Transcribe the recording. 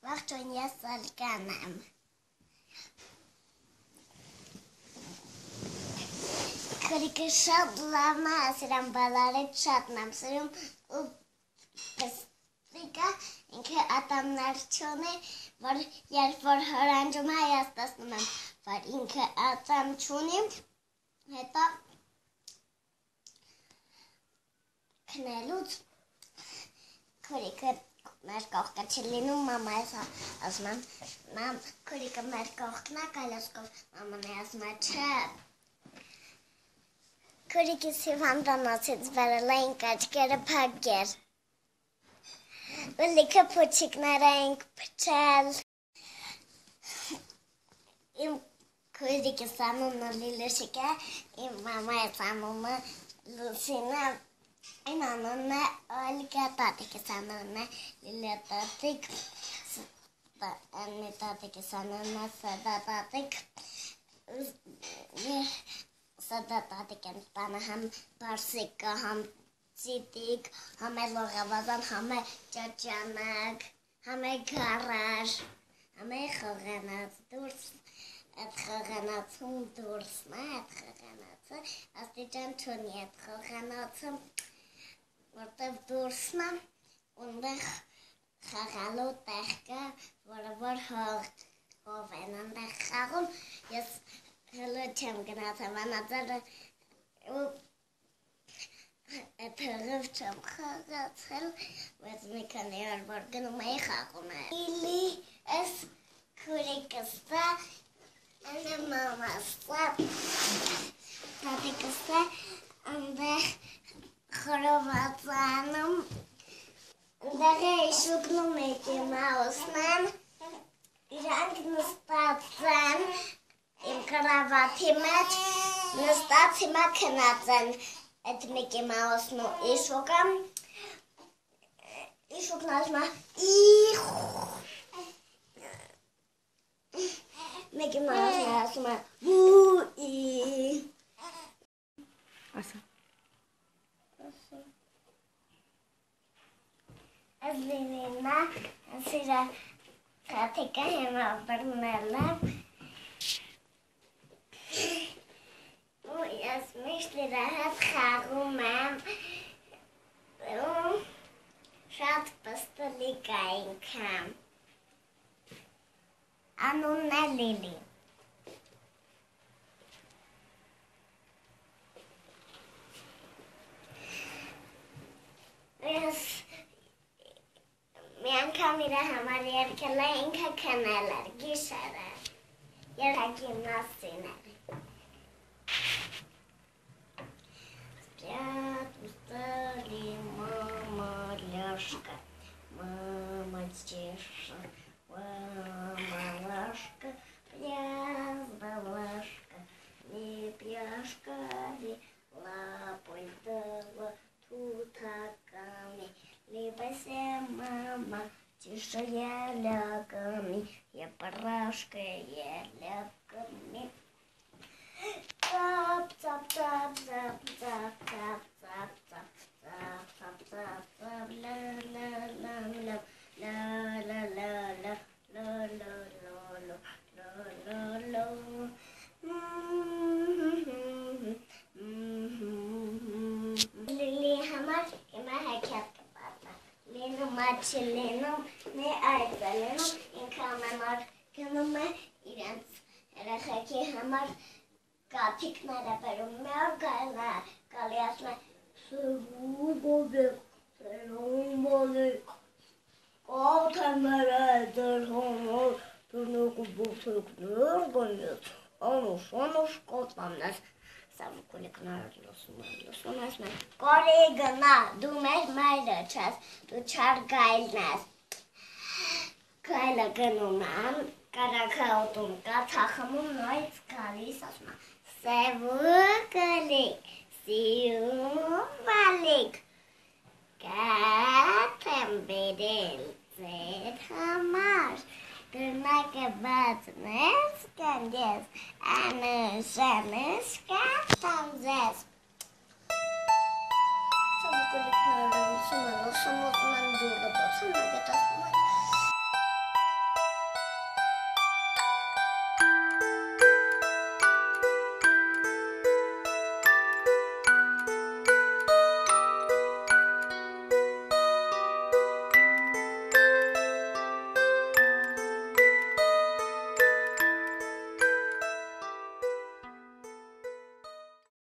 Ողջույն, ես Ալկան եմ։ Քրիկը շատ լավն է, ասիրան բալարից շատն եմ սրում ու պստիկը ինքը ատամներ չունի, որ երբ որ հորանջում է, ես տեսնում եմ, որ ինքը ատամ չունի, հետո քնելուց քրիկը մեր կողքը չի լինում, մամայս ասում եմ, մամ, քրիկը մեր կողքն է, կայլասկով մաման է ասում է, չէ։ Քրիկիս հիվանդանոցից բերել էինք աչքերը փակեր։ Ու լիքը փոչիկներ էինք փչել։ Իմ քրիկիս անունը Լիլուշիկ է, իմ մամայս անունը Լուսինա։ Այն անունն է Ալկա, տատիկիս անունն է Լիլիա տատիկ, անմի տատիկիս անունն է Սադա տատիկ, Սադա տատիկ են տանը համ բարսիկը, համ ծիտիկ, համ է լողավազան, համ է ճաճանակ, համ է գարաժ, համ է խողանած դուրս, այդ խողանացում դուրսն է, այդ խողանացը, աստիճան չունի այդ խողանացը, որտև դուրսն է, ունդեղ խաղալու տեղ կա, որը որ հով են ունդեղ խաղում, ես հլու չեմ գնացել անածերը ու այդ հղով չեմ խաղացել, բայց մի քանի օր որ գնում էի խաղում է։ Իլի ես քուրիկս է, անը մամաս է, տատիկս է, ունդեղ խորոված անում, դեղ է շուկնում եկի մաուսն են, իրանք նստած են, իմ կրավաթի մեջ, նստած հիմա քնած են, այդ Միկի Մաուսն ու Իշուկը, Իշուկն ասում է, Միկի Մաուսն ասում է, վուի, ասա, Ես լինինա, սիրա խաթիկը հիմա բրնել եմ, ու ես միշտ իրա հետ խաղում եմ, ու շատ պստլիկ է ինքը, անունն է Լիլի։ Ես մի անգամ իրա համար երկել է ինքը քնել էր, գիշերը, երագիմնաստին էր։ Спят устали, мама ляшка, мама тише, мама ляшка, пьяна ляшка, не пьяшка ли, лапой дала тутаками. Либо се мама, тише я лягами, я парашка, я лягами. Цап, цап, цап, цап, цап, цап, цап, цап, цап, цап, цап, цап, ла, ла, ла, ла, ла, ла, ла, ла, ла, ла, ла, ла, ла, Լիլի համար հիմա հեքիաթ Լինում աչի լինում, մի այդ է լինում, ինքը ամեն օր գնում է իրենց երեխեքի համար կաթիքները բերում, մի օր գալի ասում է սրվում բոբեք, սրվում բոբեք, կաթեմեր է դեր համար, դրնոք ու բոբեկներ բանյեց, անուշ կոտանես, Սամ կոլիկներ լուսում ես մենք, կորի գնա, դու մեր մայրը չես, դու չար գայլն ես, գայլը գնում եմ, կարակը ոտում կա, թախմում նոյց գալիս, ասում եմ, սևու կլիկ, սիում վալիկ, կատ եմ բերել ձեր համար, Դրնակը բացն ես կանգես, անուշանուշ կատամ ձեզ։ Սամ կոլիկները լուսում են դուրը բացում, նագետասում են